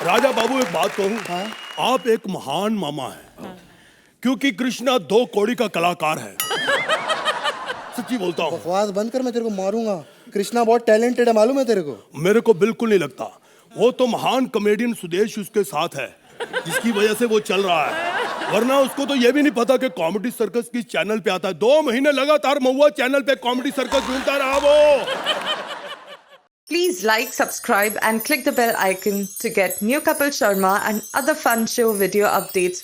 राजा बाबू एक बात कहूँ, हाँ? आप एक महान मामा हैं, क्योंकि कृष्णा 2 कौड़ी का कलाकार है। सच्ची बोलता हूँ। बकवास बंद कर, मैं तेरे को मारूंगा। कृष्णा बहुत टैलेंटेड है, मालूम है तेरे को? मेरे को बिल्कुल नहीं लगता। वो तो महान कॉमेडियन सुदेश उसके साथ है, जिसकी वजह से वो चल रहा है, वरना उसको तो ये भी नहीं पता कि कॉमेडी सर्कस किस चैनल पे आता है। 2 महीने लगातार महुआ चैनल पे कॉमेडी सर्कस ढूंढता रहा वो। Please like, subscribe and click the bell icon to get new Kapil Sharma and other fun show video updates.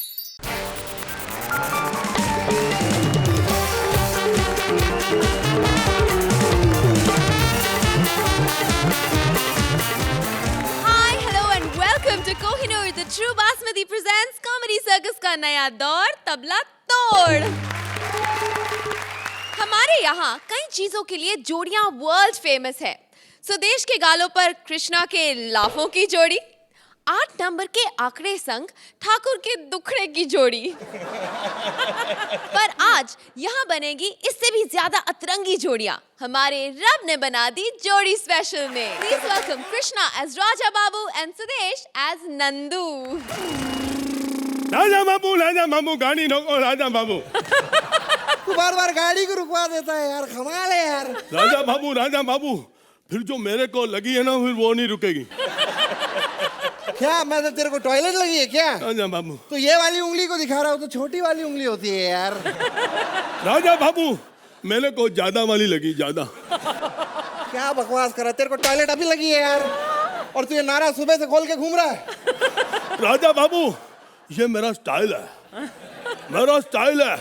Hi, hello and welcome to Kohinoor, the True Basmati presents Comedy Circus का नया दौर तबला तोड़। हमारे यहाँ कई चीजों के लिए जोड़ियां वर्ल्ड फेमस है। सुदेश के गालों पर कृष्णा के लाफों की जोड़ी, 8 नंबर के आंकड़े संग ठाकुर के दुखड़े की जोड़ी। पर आज यहाँ बनेगी इससे भी ज्यादा अतरंगी जोड़ियाँ। हमारे रब ने बना दी जोड़ी स्पेशल में। Please welcome Krishna as Raja Babu and Sudesh as Nandu. Raja Babu गाड़ी रोको राजा बाबू। तू बार बार गाड़ी को रुकवा देता है यार, कमाल है यार। राजा बाबू फिर जो मेरे को लगी है ना, फिर वो नहीं रुकेगी। क्या मैं तो तेरे को टॉयलेट लगी है क्या? राजा बाबू तो ये वाली उंगली को दिखा रहा हूँ, तो छोटी वाली उंगली होती है यार। राजा बाबू मेरे को ज्यादा वाली लगी, ज्यादा। क्या बकवास कर रहा है, तेरे को टॉयलेट अभी लगी है यार, और तू ये नारा सुबह से खोल के घूम रहा है। राजा बाबू ये मेरा स्टाइल है, मेरा स्टाइल है।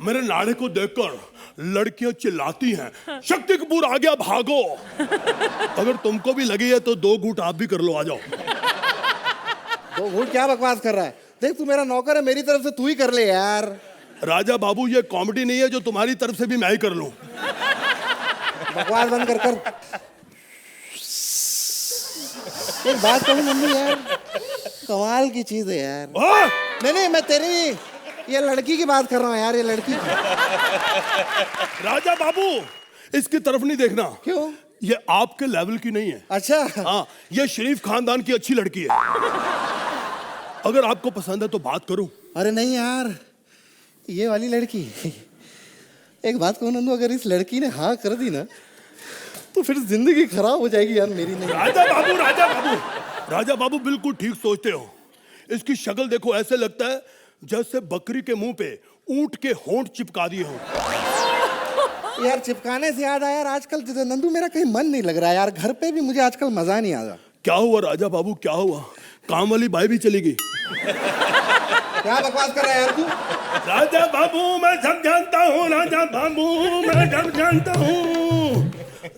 मेरे नाड़े को देखकर लड़कियां चिल्लाती हैं, शक्ति कपूर आ गया भागो। अगर तुमको भी लगी है तो 2 घूंट आप भी कर लो, आ जाओ। 2 घूंट क्या बकवास कर रहा है? देख तू मेरा नौकर है, मेरी तरफ से तू ही कर ले यार। राजा बाबू ये कॉमेडी नहीं है जो तुम्हारी तरफ से भी मैं ही कर लूं। बकवास बंद कर। एक बात कहूँ मम्मी यार, कमाल की चीज है यार। नहीं मैं तेरी ये लड़की की बात कर रहा हूँ यार, ये लड़की की। राजा बाबू इसकी तरफ नहीं देखना। क्यों? ये आपके लेवल की नहीं है। अच्छा हाँ, ये शरीफ खानदान की अच्छी लड़की है। अगर आपको पसंद है तो बात करूं। अरे नहीं यार, ये वाली लड़की। एक बात कहूँ नंदू, अगर इस लड़की ने हाँ कर दी ना, तो फिर जिंदगी खराब हो जाएगी यार मेरी। नहीं राजा बाबू बिल्कुल ठीक सोचते हो। इसकी शक्ल देखो, ऐसे लगता है जैसे बकरी के मुंह पे ऊंट के होंठ चिपका दिए हो। यार चिपकाने से याद आया यार, आजकल नंदू मेरा कहीं मन नहीं लग रहा है यार, घर पे भी मुझे आजकल मजा नहीं आता। क्या हुआ राजा बाबू, क्या हुआ? काम वाली बाई भी चली गई। क्या बकवास कर रहा है यार तू? राजा बाबू मैं सब जानता हूँ, राजा बाबू मैं सब जानता हूँ।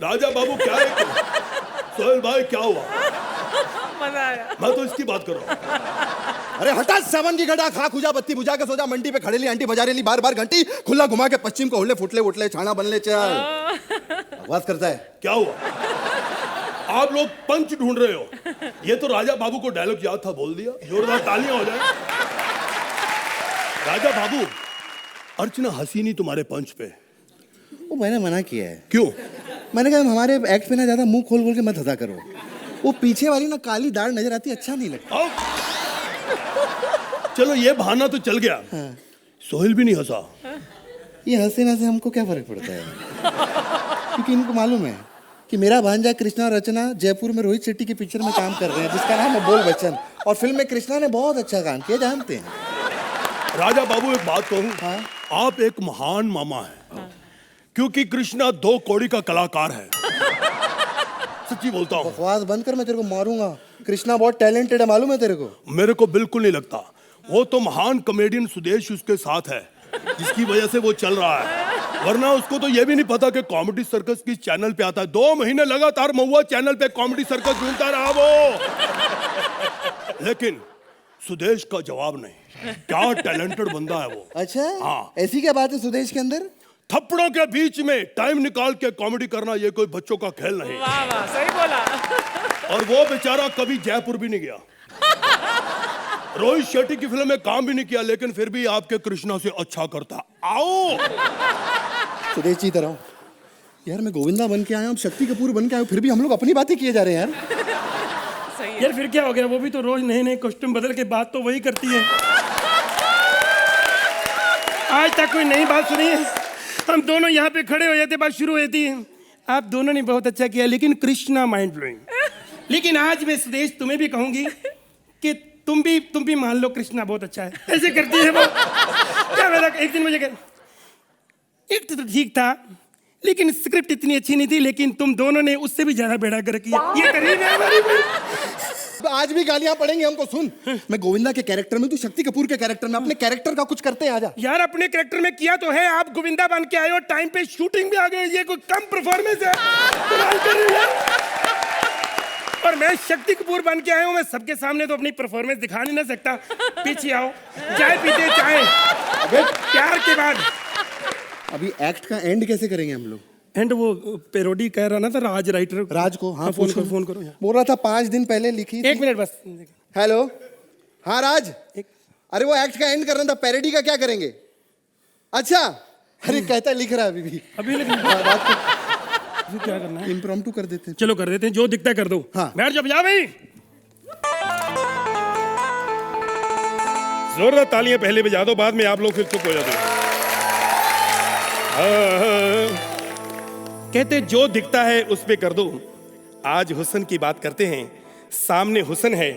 राजा बाबू क्या है? सोहेल भाई क्या हुआ? मजा आया। मैं तो इसकी बात कर रहा हूँ। अरे हटा, सावन की गड्ढा खा खुजा बत्ती बुझा के सोजा, मंडी पे खड़े ली आंटी बजा रही, बार बार घंटी खुला घुमा के पश्चिम को हुले फुटले उठले छाना बनले चल। बकवास करता है। क्या हुआ? आप लोग पंच ढूंढ रहे हो। ये तो राजा बाबू को डायलॉग याद था, बोल दिया। जोरदार तालियां हो जाए। राजा बाबू अर्चना हंसी नहीं तुम्हारे पंच पे। वो मैंने मना किया है। क्यों? मैंने कहा हमारे एक्ट पे ना ज्यादा मुंह खोल खोल के मत हंसा करो। वो पीछे वाली ना काली दाढ़ नजर आती, अच्छा नहीं लगता। चलो ये बहाना तो चल गया। हाँ। सोहेल भी नहीं हंसा। ये हंसे ना से हमको क्या फर्क पड़ता है? क्योंकि इनको मालूम है कि मेरा भांजा कृष्णा और रचना जयपुर में रोहित शेट्टी की पिक्चर में काम कर रहे हैं, जिसका नाम है बोल बच्चन, और फिल्म में कृष्णा ने बहुत अच्छा काम किया, जानते हैं। राजा बाबू एक बात कहूँ, हाँ? आप एक महान मामा हैं, क्योंकि कृष्णा 2 कौड़ी का कलाकार है। सच्ची बोलता हूँ। बकवास बंद कर, मैं तेरे को मारूंगा। कृष्णा बहुत टैलेंटेड है, मालूम है तेरे को? मेरे को बिल्कुल नहीं लगता। वो तो महान कॉमेडियन सुदेश उसके साथ है, जिसकी वजह से वो चल रहा है, वरना उसको तो ये भी नहीं पता कि कॉमेडी सर्कस किस चैनल पे आता है। 2 महीने लगातार महुआ चैनल पे कॉमेडी सर्कस ढूंढता रहा वो, लेकिन सुदेश का जवाब नहीं। क्या टैलेंटेड बंदा है वो। अच्छा हाँ। ऐसी क्या बात है सुदेश के अंदर? थप्पड़ों के बीच में टाइम निकाल के कॉमेडी करना ये कोई बच्चों का खेल नहीं। वाह वाह, सही बोला। और वो बेचारा कभी जयपुर भी नहीं गया, रोहित शेट्टी की फिल्म में काम भी नहीं किया, लेकिन फिर भी आपके कृष्णा से अच्छा करता। आओ सुदेश जी इधर आओ। यार मैं गोविंदा बन के आया हूँ, शक्ति कपूर बन के आया हूँ, फिर भी हम लोग अपनी बातें किए जा रहे हैं यार। सही है। यार फिर क्या हो गया, वो भी तो रोज नए नए कॉस्ट्यूम बदल के बात तो वही करती है। आज तक कोई नई बात सुनी है? हम दोनों यहाँ पे खड़े हो जाते, बात शुरू हो जाती है। आप दोनों ने बहुत अच्छा किया, लेकिन कृष्णा माइंड ब्लोइंग। लेकिन आज मैं सुदेश तुम्हें भी कहूंगी कि तुम भी मान लो कृष्णा बहुत अच्छा है। ऐसे करती है वो। क्या मेरा एक दिन मुझे एक तो ठीक था, लेकिन स्क्रिप्ट इतनी अच्छी नहीं थी, लेकिन तुम दोनों ने उससे भी ज्यादा बेड़ा कर किया। ये करीब है हमारी आज भी गालियां पड़ेंगी हमको। सुन, मैं गोविंदा के कैरेक्टर में, तू शक्ति कपूर के कैरेक्टर में, अपने कैरेक्टर का कुछ करते हैं। आजा यार, अपने कैरेक्टर में किया तो है, आप गोविंदा बन के आए हो, टाइम पे शूटिंग भी आ गई, ये कोई कम परफॉर्मेंस है? कमाल कर रही है। और मैं शक्ति कपूर बन के आया हूँ, मैं सबके सामने तो अपनी परफॉर्मेंस दिखा नहीं ना सकता। पीछे आओ, चाय पीते, चाय प्यार के बाद। अभी एक्ट का एंड कैसे करेंगे हम लोग? एंड वो पेरोडी कह रहा ना था राज राइटर, राज को। हाँ, फोन करो यार। बोल रहा था 5 दिन पहले लिखी। 1 मिनट बस। हेलो, हाँ राज। अरे वो एक्ट का एंड करना था, पैरोडी का क्या करेंगे? अच्छा, अरे कहता लिख रहा है अभी क्या करना है? इम्प्रॉम्प्टू कर देते हैं। चलो कर देते हैं, जो दिखता है कर दो। हाँ। बैठ जा, बजा भाई। जोरदार तालियां पहले बजा दो, बाद में आप लोग फिर चुप हो जाते हो। कहते जो दिखता है उस पे कर दो। आज हुस्न की बात करते हैं, सामने हुस्न है।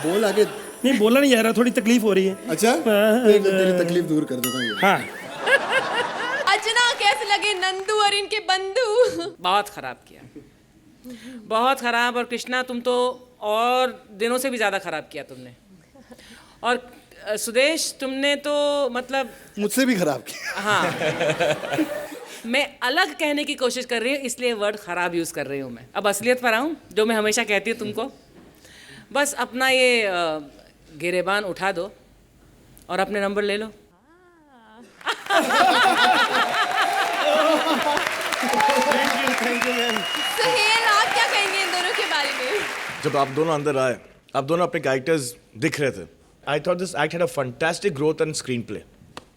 बोल आगे। नहीं, बोला नहीं जा रहा, थोड़ी तकलीफ हो रही है। अच्छा, तेरी तकलीफ दूर कर देता हूँ। हाँ। अर्चना, कैसे लगे नंदू और इनके बंधु? बहुत खराब किया, बहुत खराब। और कृष्णा, तुम तो और दिनों से भी ज़्यादा खराब किया तुमने। और सुदेश, तुमने तो मतलब मुझसे भी खराब किया। हाँ, मैं अलग कहने की कोशिश कर रही हूँ, इसलिए वर्ड खराब यूज़ कर रही हूँ मैं। अब असलियत पर आऊँ, जो मैं हमेशा कहती हूँ तुमको। बस अपना ये गिरेबान उठा दो और अपने नंबर ले लो। सुहेल, आप क्या कहेंगे इन दोनों के बारे में? जब आप दोनों अंदर आए, आप दोनों अपने कैरेक्टर्स दिख रहे थे। I thought this act had a fantastic growth and screen play.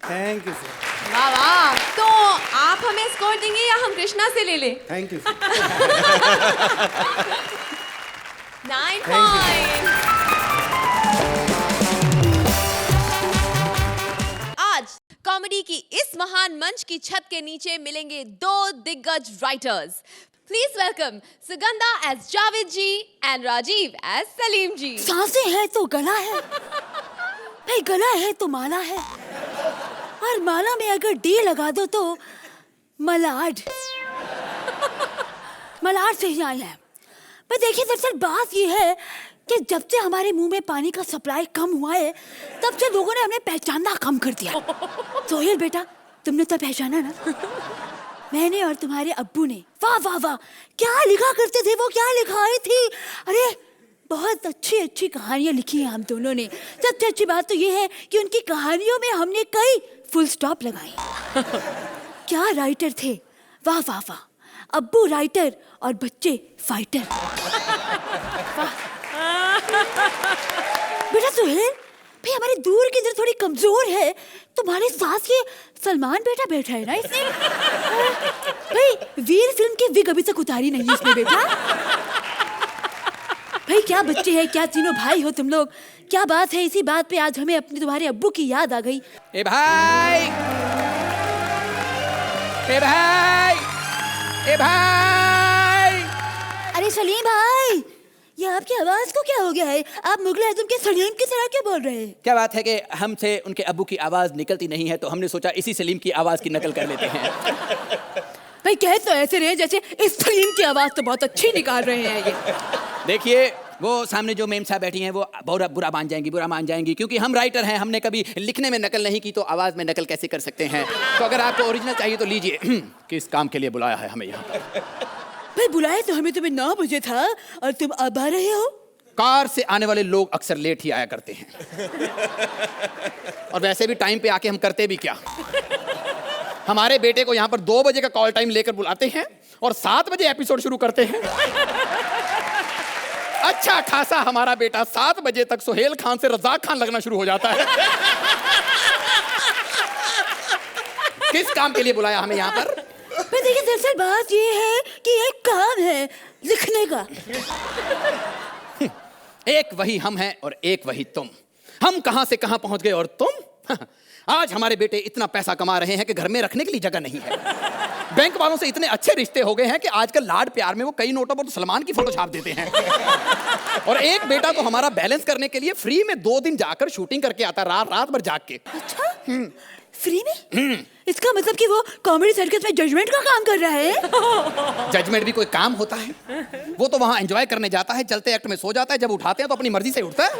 Thank you sir. वाह वाह। तो आप हमें स्कोर देंगे या हम कृष्णा से ले लें? Thank you. 9 पॉइंट। आज कॉमेडी की इस महान मंच की छत के नीचे मिलेंगे 2 दिग्गज writers. Please welcome Sugandha as Javed ji and Rajeev as Salim ji. सांसें है तो गला है, भाई गला है तो माला है, और माला में अगर डी लगा दो तो मलाड। मलाड से ही आए हैं। पर देखिए, दरअसल बात ये है कि जब से हमारे मुंह में पानी का सप्लाई कम हुआ है, तब से लोगों ने हमें पहचानना कम कर दिया। सोहेल बेटा, तुमने तो पहचाना ना? मैंने और तुम्हारे अब्बू ने, वाह वाह वाह, क्या लिखा करते थे वो, क्या लिखाई थी। अरे बहुत अच्छी अच्छी कहानियां लिखी हैं हम दोनों ने। सबसे अच्छी बात तो ये है कि उनकी कहानियों में हमने कई फुल स्टॉप लगाए। क्या राइटर थे, वाह वाह वाह। अब्बू राइटर और बच्चे फाइटर। बेटा सुहेल भाई, हमारे दूर की नजर थोड़ी कमजोर है। तुम्हारे साथ ये सलमान बेटा बैठा है ना इसमें। भाई वीर फिल्म की विग अभी तक उतारी नहीं इसमें बेटा। भाई क्या बच्चे हैं, क्या तीनों भाई हो तुम लोग। क्या बात है, इसी बात पे आज हमें अपने तुम्हारे अब्बू की याद आ गई। ए भाई, ए भाई, ए भाई। अरे सलीम भाई, ये आपकी आवाज को क्या हो गया है? आप मुगल आजम के सलीम की तरह क्यों बोल रहे हैं? क्या बात है कि हमसे उनके अब्बू की आवाज निकलती नहीं है, तो हमने सोचा इसी सलीम की आवाज की नकल कर लेते हैं। भाई कह तो ऐसे रहे जैसे इस सलीम की आवाज तो बहुत अच्छी निकाल रहे हैं ये। देखिए, वो सामने जो मेम साहब बैठी हैं वो बुरा मान जाएंगी, क्योंकि हम राइटर हैं, हमने कभी लिखने में नकल नहीं की, तो आवाज में नकल कैसे कर सकते हैं। तो अगर आपको ओरिजिनल चाहिए तो लीजिए। किस काम के लिए बुलाया है हमें यहाँ पर? भाई बुलाए तो हमें तुम्हें 9 बजे था और तुम अब आ रहे हो। कार से आने वाले लोग अक्सर लेट ही आया करते हैं, और वैसे भी टाइम पे आके हम करते भी क्या। हमारे बेटे को यहाँ पर 2 बजे का कॉल टाइम लेकर बुलाते हैं और 7 बजे एपिसोड शुरू करते हैं। अच्छा खासा हमारा बेटा 7 बजे तक सुहेल खान से रज़ाक खान लगना शुरू हो जाता है। किस काम के लिए बुलाया हमें यहाँ पर? पर देखिए दरअसल बात ये है कि एक काम है लिखने का। एक वही हम हैं और एक वही तुम। हम कहां से कहां पहुंच गए और तुम? आज हमारे बेटे इतना पैसा कमा रहे हैं कि घर में रखने के लिए जगह नहीं है। बैंक वालों से इतने अच्छे रिश्ते हो गए हैं कि आजकल लाड प्यार में वो कई नोटों पर तो सलमान की फोटो छाप देते हैं। और एक बेटा तो हमारा बैलेंस करने के लिए फ्री में 2 दिन जाकर शूटिंग करके आता, रात भर जाग के। अच्छा फ्री में? इसका मतलब कि वो कॉमेडी सर्कस में जजमेंट का काम कर रहा है। जजमेंट भी कोई काम होता है? वो तो वहां एंजॉय करने जाता है, चलते एक्ट में सो जाता है, जब उठाते हैं तो अपनी मर्जी से उठता है।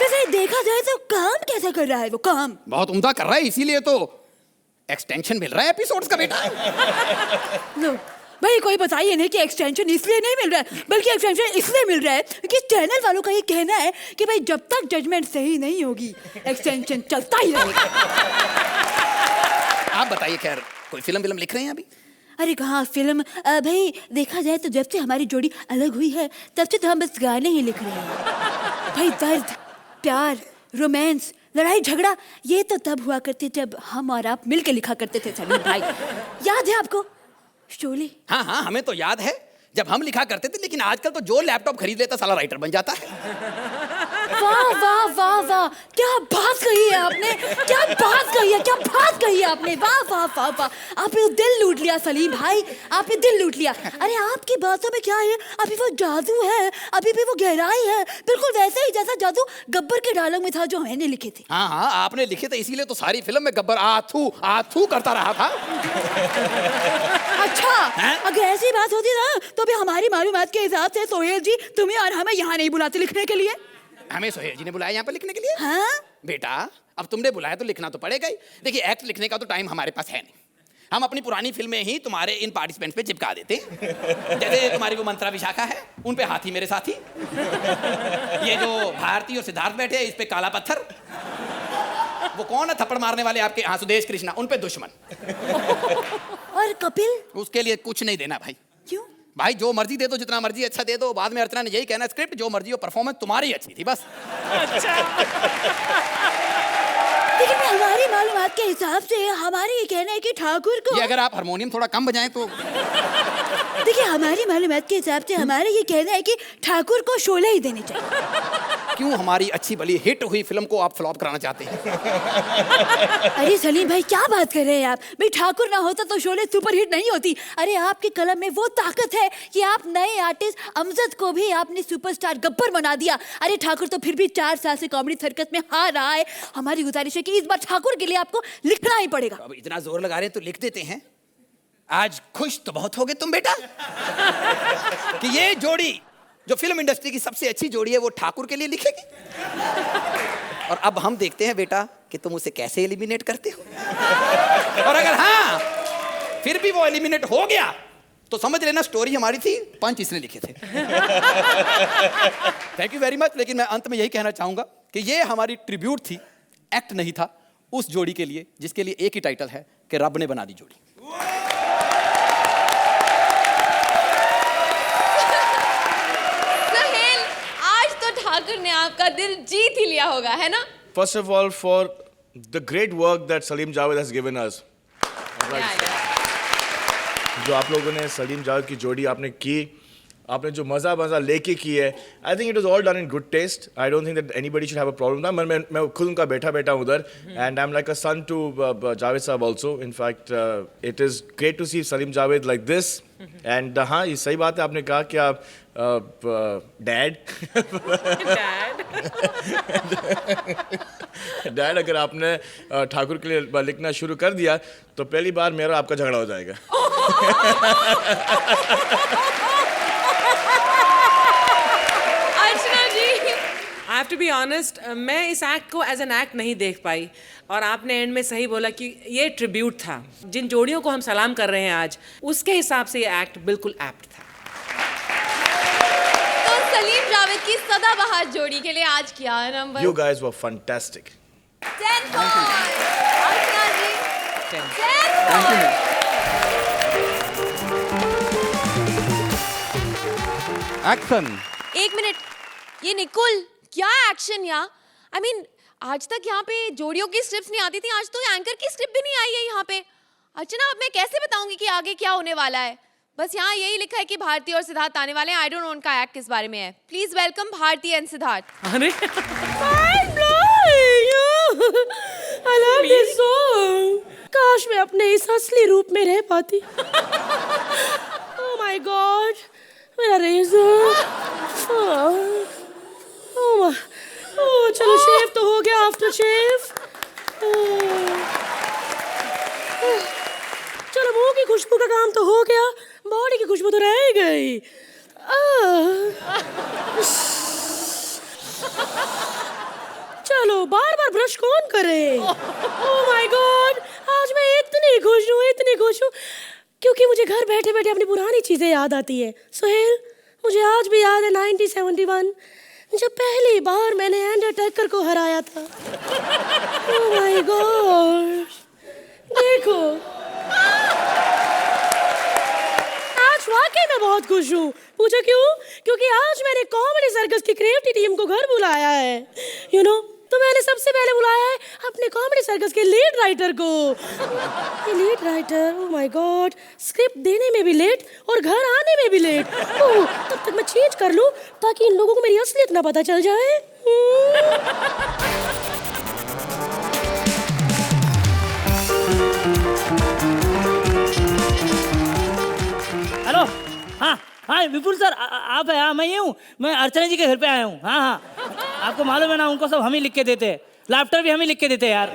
वैसे देखा जाए तो काम कैसा कर रहा है वो? काम बहुत उम्दा कर रहा है, इसीलिए तो एक्सटेंशन मिल रहा है एपिसोड्स का बेटा। लो भाई कोई बताइए नहीं कि एक्सटेंशन इसलिए नहीं मिल रहा है, बल्कि एक्सटेंशन इसलिए मिल रहा है कि चैनल वालों का ये कहना है कि भाई जब तक जजमेंट सही नहीं होगी एक्सटेंशन चलता ही रहेगा। आप बताइए, खैर कोई फिल्म लिख रहे हैं अभी? अरे कहाँ फिल्म, भाई देखा जाए तो जब से हमारी जोड़ी अलग हुई है तब से तो हम बस गाने ही लिख रहे हैं। भाई दर्द, प्यार, रोमांस, लड़ाई झगड़ा ये तो तब हुआ करते जब हम और आप मिलके लिखा करते थे सलीम भाई। याद है आपको शोले? हाँ हाँ, हमें तो याद है जब हम लिखा करते थे, लेकिन आजकल तो जो लैपटॉप खरीद लेता साला राइटर बन जाता है। वाह वाह वाह वाह, क्या बात कही है आपने, क्या बात कही है, क्या बात कही है आपने। वाह वाह वाह वाह, आपने तो दिल लूट लिया सलीम भाई, आपने दिल लूट लिया। अरे आपकी बातों में क्या है, अभी वो जादू है, अभी भी वो गहराई है, बिल्कुल वैसे ही जैसा जादू गब्बर के डायलॉग में था जो मैंने लिखे थे। हाँ हाँ, आपने लिखे थे, इसीलिए तो सारी फिल्म में गब्बर आथू आथू करता रहा था। अच्छा, अगर ऐसी बात होती ना तो भी हमारी मालूमात के हिसाब से सोहेल जी तुम्हें और हमें यहाँ नहीं बुलाते लिखने के लिए। हमें सोहेल जी ने बुलाया यहाँ पर लिखने के लिए? हाँ बेटा, अब तुमने बुलाया तो लिखना तो पड़ेगा ही। देखिए, एक्ट लिखने का तो टाइम हमारे पास है नहीं। हम अपनी पुरानी फिल्में ही तुम्हारे इन पार्टिसिपेंट्स पे चिपका देते। जैसे तुम्हारी वो मंत्रा विशाखा है, उन पे हाथी मेरे साथी। ये जो भारती और सिद्धार्थ बैठे हैं, इस पे काला पत्थर। वो कौन है थप्पड़ मारने वाले आपके? हाँ, सुदेश कृष्णा, उन पे दुश्मन। और कपिल? उसके लिए कुछ नहीं देना भाई। क्यों भाई? जो मर्जी दे दो, जितना मर्जी अच्छा दे दो। बाद में अर्चना ने यही कहना, स्क्रिप्ट जो मर्जी हो, परफॉर्मेंस तुम्हारी अच्छी थी बस। लेकिन हमारी मालूमात के हिसाब से हमारे ये कहना है कि ठाकुर को, ये अगर आप हारमोनियम थोड़ा कम बजाएं तो। देखिए हमारी मालूमात के हिसाब से हमारे ये कहना है कि ठाकुर को शोले ही देने चाहिए। क्यों हमारी अच्छी भली हिट हुई फिल्म को आप फ्लॉप कराना चाहते हैं? अरे सलीम भाई क्या बात कर रहे हैं आप? भाई ठाकुर ना होता तो शोले सुपरहिट नहीं होती। अरे आपके कलम में वो ताकत है कि आप नए आर्टिस्ट अमजद को भी आपने सुपरस्टार गब्बर बना दिया। अरे ठाकुर तो फिर भी 4 साल से कॉमेडी सर्कस में हार रहा है। हमारी गुजारिश है कि इस बार ठाकुर के लिए आपको लिखना ही पड़ेगा। अब इतना जोर लगा रहे हैं तो लिख देते हैं। आज खुश तो बहुत हो गए तुम बेटा कि ये जोड़ी जो फिल्म इंडस्ट्री की सबसे अच्छी जोड़ी है वो ठाकुर के लिए लिखेगी। और अब हम देखते हैं बेटा कि तुम उसे कैसे एलिमिनेट करते हो। और अगर हाँ फिर भी वो एलिमिनेट हो गया तो समझ लेना स्टोरी हमारी थी, पंच इसने लिखे थे। Thank you very much. लेकिन मैं अंत में यही कहना चाहूंगा कि ये हमारी ट्रिब्यूट थी, एक्ट नहीं था उस जोड़ी के लिए जिसके लिए एक ही टाइटल है कि रब ने बना दी जोड़ी। सोहेल, आज तो ठाकुर ने आपका दिल जीत ही लिया होगा, है ना? First of all, for the great work that Salim Javed has given us. जो आप लोगों ने सलीम जावेद की जोड़ी आपने की, आपने जो मज़ा लेके की है, I think it was all done in good taste. I don't think that anybody should have a problem. मैं खुद उनका बैठा हूँ उधर, and I am like a son to Javed साहब also. In fact it is great to see Salim Javed like this. And हाँ, ये सही बात है, आपने कहा कि आप डैड अगर आपने ठाकुर के लिए लिखना शुरू कर दिया तो पहली बार मेरा आपका झगड़ा हो जाएगा. Archana ji, I have to be honest, मैं इस एक्ट को एज एन एक्ट नहीं देख पाई. और आपने एंड में सही बोला कि ये ट्रिब्यूट था. जिन जोड़ियों को हम सलाम कर रहे हैं आज, उसके हिसाब से ये एक्ट बिल्कुल एप्ट था. तो सलीम जावेद की सदाबहार जोड़ी के लिए आज क्या number? You guys were fantastic. 10 points. Archana ji 10 points. Action. एक मिनट, ये निकुल क्या एक्शन यार? आई मीन आज तक यहाँ पे जोड़ियों की स्क्रिप्ट नहीं आती थी, आज तो एंकर की स्क्रिप्ट भी नहीं आई है यहाँ पे। अर्चना, अब मैं कैसे बताऊंगी कि आगे क्या होने वाला है? बस यहाँ यही लिखा है कि भारती और सिद्धार्थ आने वाले हैं। आई डोंट नो उनका एक्ट किस बारे में है। Please welcome Bharti and Siddharth. अरे I love this song. काश मैं अपने इस असली रूप में रह पाती। Oh my God, मेरा रेज़र। चलो शेव तो हो गया, आफ्टर शेव। चलो मुंह की खुशबू का काम तो हो गया, बॉडी की खुशबू तो रह गई। चलो बार बार ब्रश कौन करे? ओह माय गॉड, आज मैं इतनी खुश हूँ क्योंकि मुझे घर बैठे बैठे अपनी पुरानी चीजें याद आती है। सोहेल, मुझे आज भी याद है 1971 जब पहली बार मैंने अंडरटेकर को हराया था। ओह माय गॉड, देखो आज वाकई मैं बहुत खुश हूँ। पूछो क्यों? क्योंकि आज मैंने कॉमेडी सर्कस की क्रिएटिव टीम को घर बुलाया है। यू नो, तो मैंने सबसे पहले बुलाया है अपने कॉमेडी सर्कस के लीड राइटर को। Lead writer, oh my God, script देने में भी लेट और घर आने में भी लेट। ओह, तब तक मैं चेंज कर लूं ताकि इन लोगों को मेरी असलियत ना पता चल जाए। हेलो, हाँ हाँ विपुल सर, आप है? हाँ मैं ये हूँ, मैं अर्चना जी के घर पे आया हूँ। हाँ हाँ, आपको मालूम है ना, उनको सब हम ही लिख के देते हैं, लाफ्टर भी हम ही लिख के देते हैं यार।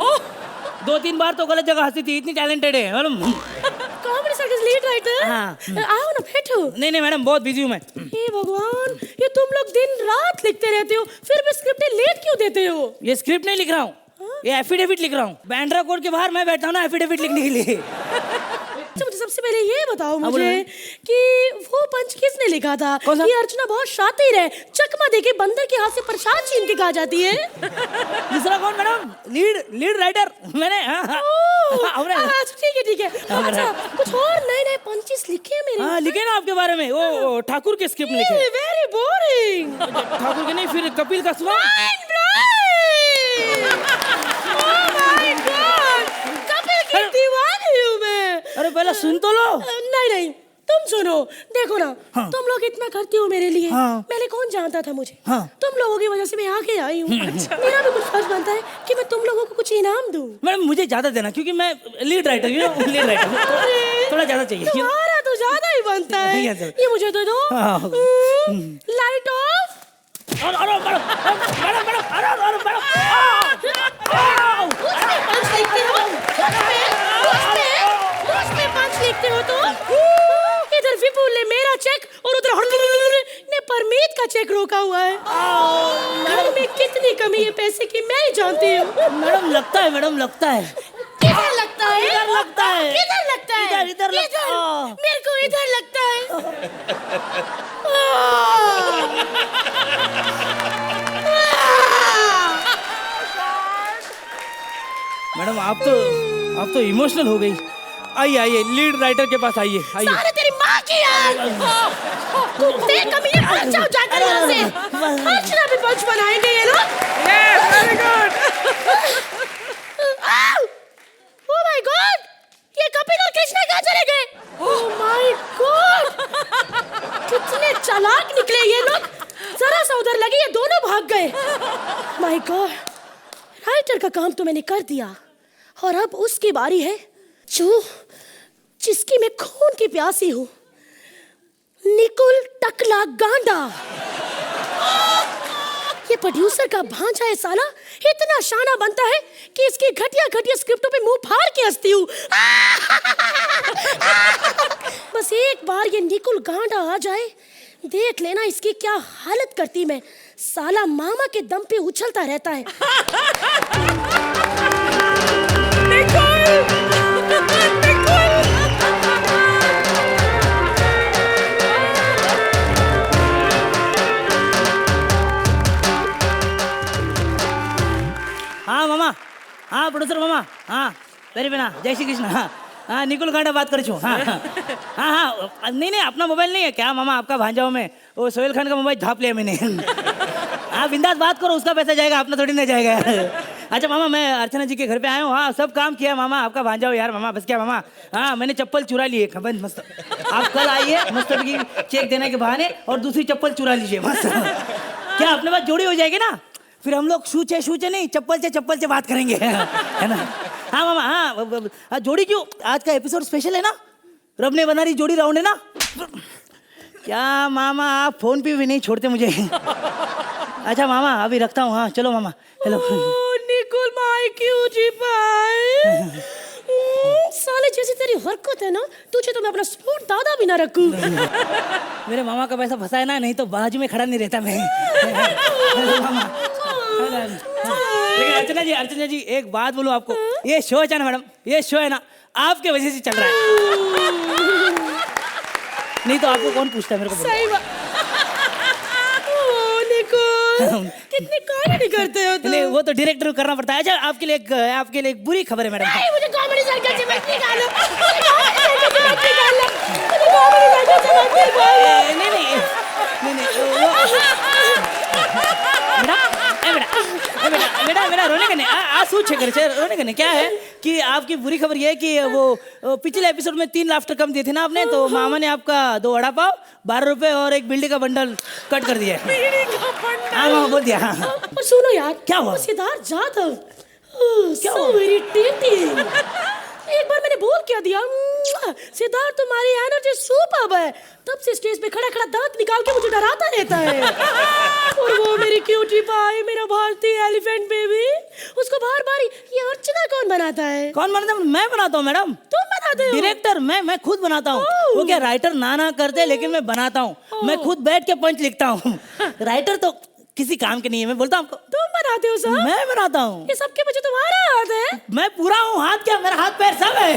2-3 बार तो गलत जगह हंसी थी, इतनी टैलेंटेड है मालूम। कॉमेडी सर्कस लीड राइटर, हाँ। आओ ना बैठो। नहीं मैडम, बहुत बिजी हूँ मैं। हे भगवान, ये तुम लोग दिन रात लिखते रहते हो, फिर भी स्क्रिप्ट लेट क्यों देते हो? ये स्क्रिप्ट नहीं लिख रहा हूँ, ये एफिडेविट लिख रहा हूँ। बैंड्रा कोर्ट के बाहर मैं बैठा हूँ ना एफिडेविट लिखने के लिए। अच्छा, मुझे सबसे पहले ये बताओ मुझे कि वो पंच किसने लिखा था? ये अर्चना बहुत शातिर है, चकमा देके बंदर के हाथ से प्रसाद छीन के खा जाती है। दूसरा कौन मैडम? लीड राइटर मैंने। अच्छा ठीक है। अच्छा, कुछ और नए पंचेस लिखे हैं मेरे? हाँ लिखे ना आपके बारे में, वो ठाकुर के स्क्रिप्ट लिखे। Very boring. ठाकुर के नहीं, फिर कपिल का सुना। दीवानी हूँ मैं। अरे पहले सुन तो लो। नहीं, तुम सुनो। देखो ना, हाँ। तुम लोग इतना करती हो मेरे लिए। हाँ। पहले कौन जानता था मुझे? हाँ। तुम लोगों की वजह से मैं आगे आई हूँ। मेरा भी कुछ फर्ज बनता है कि मैं तुम लोगों को कुछ इनाम दूँ। मैडम मुझे ज्यादा देना, क्योंकि मैं लीड राइटर हूँ, लीड राइटर थोड़ा ज्यादा चाहिए। तुम्हारा तो ज्यादा ही बनता है। ये मुझे दे दो। Light of. लिखते हो तो इधर विपुल ने मेरा चेक और उधर ने परमीत का चेक रोका हुआ है। घर में कितनी कमी है पैसे की मैं ही जानती हूँ। मैडम लगता है, मैडम लगता है। किधर लगता है? इधर लगता है। किधर लगता है? इधर लगता है। मेरे को इधर लगता है। मैडम आप तो इमोशनल हो गई। आइए लीड राइटर के पास आइए। सारे तेरी माँ की यार। कुत्ते कमीने भाग जाओ जाकर यहाँ से। अर्चना भी पंच बनाएंगे ये लोग। Very good. Oh my God, ये कपिल और कृष्णा कहाँ चले गए? ओह माय गॉड, कितने चालाक निकले ये लोग। जरा सा उधर लगे, ये दोनों भाग गए। माय गॉड, राइटर का काम तो मैंने कर दिया और अब उसकी बारी है जिसकी मैं खून की प्यासी हूँ। निकुल टकला गांडा। ये प्रोड्यूसर का भांजा है साला, इतना शाना बनता है कि इसकी घटिया स्क्रिप्टों पे मुंह फाड़ के हंसती हूँ। बस एक बार ये निकुल गांडा आ जाए, देख लेना इसकी क्या हालत करती मैं। साला मामा के दम पे उछलता रहता है। हाँ मामा, हाँ प्रोड्यूसर मामा, हाँ वेरी बेना, जय श्री कृष्ण। हाँ निकुल गांडा बात कर छू। हाँ नहीं अपना मोबाइल नहीं है क्या मामा? आपका भांजा हूँ मैं, वो सोहेल खान का मोबाइल झाप लिया मैंने। हाँ बिंदास बात करो, उसका पैसा जाएगा, अपना थोड़ी ना जाएगा। अच्छा मामा, मैं अर्चना जी के घर पे आया हूँ। हाँ, सब काम किया मामा। आपका भांजा हो यार मामा, बस क्या मामा। हाँ, मैंने चप्पल चुरा ली है, खबर मस्त। आप कल आइए मस्त की चेक देने के बहाने और दूसरी चप्पल चुरा लीजिए मस्त। क्या अपने पास जोड़ी हो जाएगी ना, फिर हम लोग शूचे नहीं, चप्पल से बात करेंगे, है ना। हाँ मामा, हाँ जोड़ी क्यों, आज का एपिसोड स्पेशल है ना, रब ने बना रही जोड़ी राउंड है ना। क्या मामा, आप फोन पे भी नहीं छोड़ते मुझे। अच्छा मामा, अभी रखता हूँ। हाँ चलो मामा, hello. Nikul my cutie pie, साले जैसी तेरी हरकत है ना, तुझे तो मैं अपना स्पोर्ट दादा भी ना रखूं। मेरे मामा का पैसा फंसा है ना, नहीं तो बाजू में खड़ा नहीं रहता मैं। मामा, लेकिन अर्चना जी एक बात बोलूं आपको, ये शो है ना मैडम, ये शो है ना आपके वजह से चल रहा है, नहीं तो आपको कौन पूछता है मेरे को। सही बात। निकुल, कितनी कॉमेडी करते हो तुम। नहीं, वो तो डायरेक्टर को करना पड़ता है। अच्छा आपके लिए एक बुरी खबर है मैडम। मुझे कॉमेडी सर्कल से मत निकालो, मुझे कॉमेडी सर्कल से मत निकालो, मुझे कॉमेडी सर्कल से मत निकालो। नहीं बेटा रोने का नहीं, आंसू छेकर से रोने का नहीं। क्या है कि आपकी बुरी खबर ये है कि वो पिछले एपिसोड में 3 लाफ्टर कम दिए थे ना आपने, तो मामा ने आपका 2 वड़ा पाव, 12 रुपए और एक बिल्डी का बंडल कट कर दिया। हाँ मामा बोल दिया। हाँ और सुनो यार, क्या हुआ? Siddharth Jadhav, so irritating। एक बार मैंने बोल क्या दिया, सिद्धार्थ तुम्हारी एनर्जी सुपर्ब है, तब से स्टेज पे खड़ा दांत निकाल के मुझे डराता रहता है। और वो मेरी क्यूटी पाई, मेरा भारतीय एलिफेंट बेबी, उसको बार ये अर्चना कौन बनाता है? कौन बनाता है? मैं बनाता हूँ मैडम। तुम बनाते हो? डायरेक्टर मैं खुद बनाता हूँ। वो क्या राइटर ना करते, लेकिन मैं बनाता हूँ। मैं खुद बैठ के पंच लिखता हूँ। राइटर तो किसी काम के नहीं है, मैं बोलता हूँ आपको। तुम बनाते हो सब? मैं बनाता हूँ। ये सबके पीछे तुम्हारा हाथ है? मैं पूरा हूँ, हाथ क्या, मेरा हाथ पैर सब है।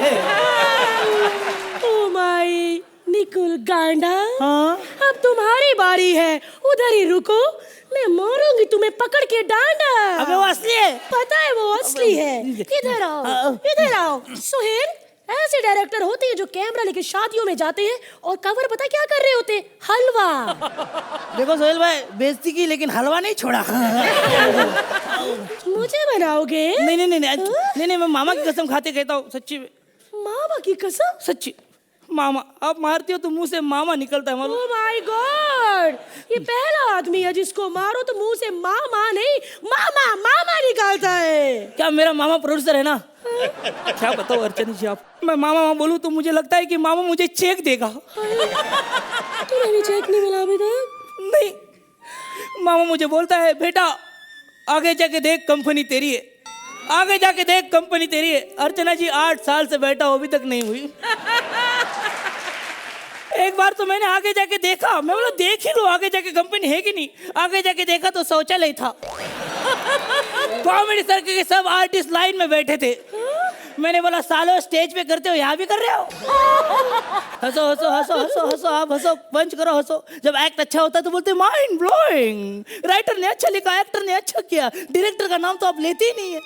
ओ माय निकुल गांडा, हाँ? अब तुम्हारी बारी है, उधर ही रुको, मैं मारूंगी तुम्हें पकड़ के डांडा। अबे वो असली है। पता है वो असली है। इधर आओ सुहेल। ऐसे डायरेक्टर होते हैं जो कैमरा लेके शादियों में जाते हैं और कवर पता क्या कर रहे होते हैं? हलवा। देखो सोहेल भाई, बेइज्जती की लेकिन हलवा नहीं छोड़ा। मुझे बनाओगे? नहीं, मैं मामा की कसम खाते कहता हूँ, सच्ची में। मामा की कसम? सच्ची मामा, आप मारती हो तो मुंह से मामा निकलता है। ओह माय गॉड, ये पहला आदमी है जिसको मारो तो मुंह से मामा नहीं मामा निकालता है। क्या मेरा मामा प्रोड्यूसर है ना? क्या बताओ अर्चना जी, आप मैं मामा बोलूं तो मुझे लगता है कि मामा मुझे चेक देगा। तुम्हें भी चेक नहीं मिला अभी तक? नहीं, मामा मुझे बोलता है, बेटा आगे जाके देख कंपनी तेरी है, आगे जाके देख कंपनी तेरी है। अर्चना जी 8 साल से बैठा हो, अभी तक नहीं हुई। एक बार तो मैंने आगे जाके देखा, मैं बोला देख ही लो आगे जाके कंपनी है कि नहीं। आगे जाके देखा तो शौचालय था। कॉमेडी सर्कल के सब आर्टिस्ट लाइन में बैठे थे। मैंने बोला सालो स्टेज पे करते हो, यहाँ भी कर रहे हो? हंसो हंसो हंसो हंसो हंसो, आप हंसो, पंच करो, हंसो। जब एक्ट अच्छा होता है तो बोलते माइंड ब्लोइंग, राइटर ने अच्छा लिखा, एक्टर ने अच्छा किया, डायरेक्टर का नाम तो आप लेते ही नहीं है।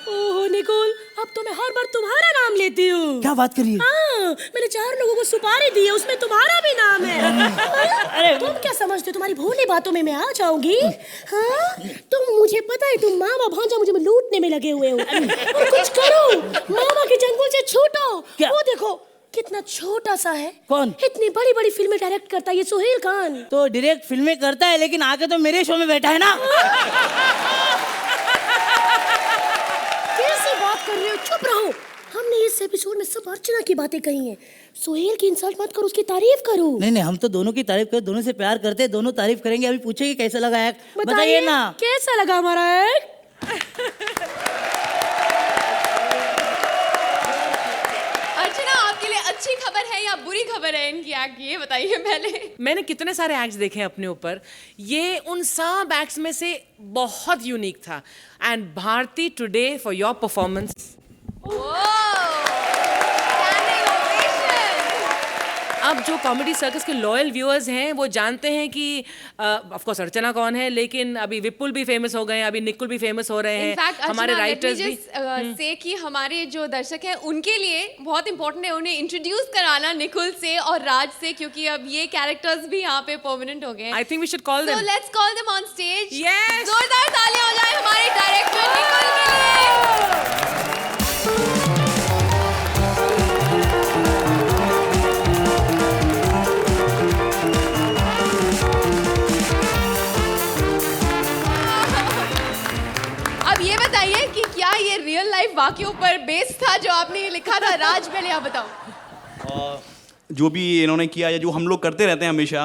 ओह निकोल, अब तो मैं हर बार तुम्हारा नाम लेती हूँ। क्या बात कर रही है? हाँ, मैंने 4 लोगों को सुपारी दी है, उसमें तुम्हारा भी नाम है। अरे तुम क्या समझते हो, तुम्हारी भोली बातों में मैं आ जाऊंगी? हाँ, तुम, मुझे पता है तुम मामा भांजा मुझे लूटने में लगे हुए हो। और कुछ करो, मामा के चंगुल से छूटो। वो देखो कितना छोटा सा है। कौन? इतनी बड़ी बड़ी फिल्में डायरेक्ट करता है ये सोहेल खान। तो डायरेक्ट फिल्में करता है, लेकिन आके तो मेरे शो में बैठा है ना। कैसी बात कर रहे हो? चुप रहो। हमने इस एपिसोड में सब अर्चना की बातें कही हैं। सोहेल की इंसल्ट मत करो, उसकी तारीफ करो। नहीं, हम तो दोनों की तारीफ करें, दोनों से प्यार करते हैं, दोनों तारीफ करेंगे। अभी पूछेगी कैसा लगा एक्ट, बताइए ना। कैसा लगा हमारा एक्ट? अर्चना, आपके लिए अच्छी खबर है या बुरी खबर है इनकी एक्ट, ये बताइए पहले। मैंने कितने सारे एक्ट्स देखे हैं अपने ऊपर, ये उन सब एक्ट्स में से बहुत यूनिक था। And Bharti, today for your performance अब जो कॉमेडी सर्कस के लॉयल व्यूअर्स हैं वो जानते हैं कि ऑफ कोर्स अर्चना कौन है, लेकिन अभी विपुल भी फेमस हो गए हैं, अभी निकुल भी फेमस हो रहे हैं, हमारे राइटर्स भी से कि हमारे जो दर्शक हैं उनके लिए बहुत इंपॉर्टेंट है उन्हें इंट्रोड्यूस कराना निकुल से और राज से, क्योंकि अब ये कैरेक्टर्स भी यहाँ पे परमानेंट हो गए हैं। I think we should call them. So let's call them on stage. Yes. जोरदार तालियां हो जाए हमारे डायरेक्टर निकुल के लिए। अब ये बताइए कि क्या ये रियल लाइफ वाकयों पर बेस्ड था जो आपने लिखा था? राज, पहले आप बताओ। जो भी इन्होंने किया या जो हम लोग करते रहते हैं हमेशा,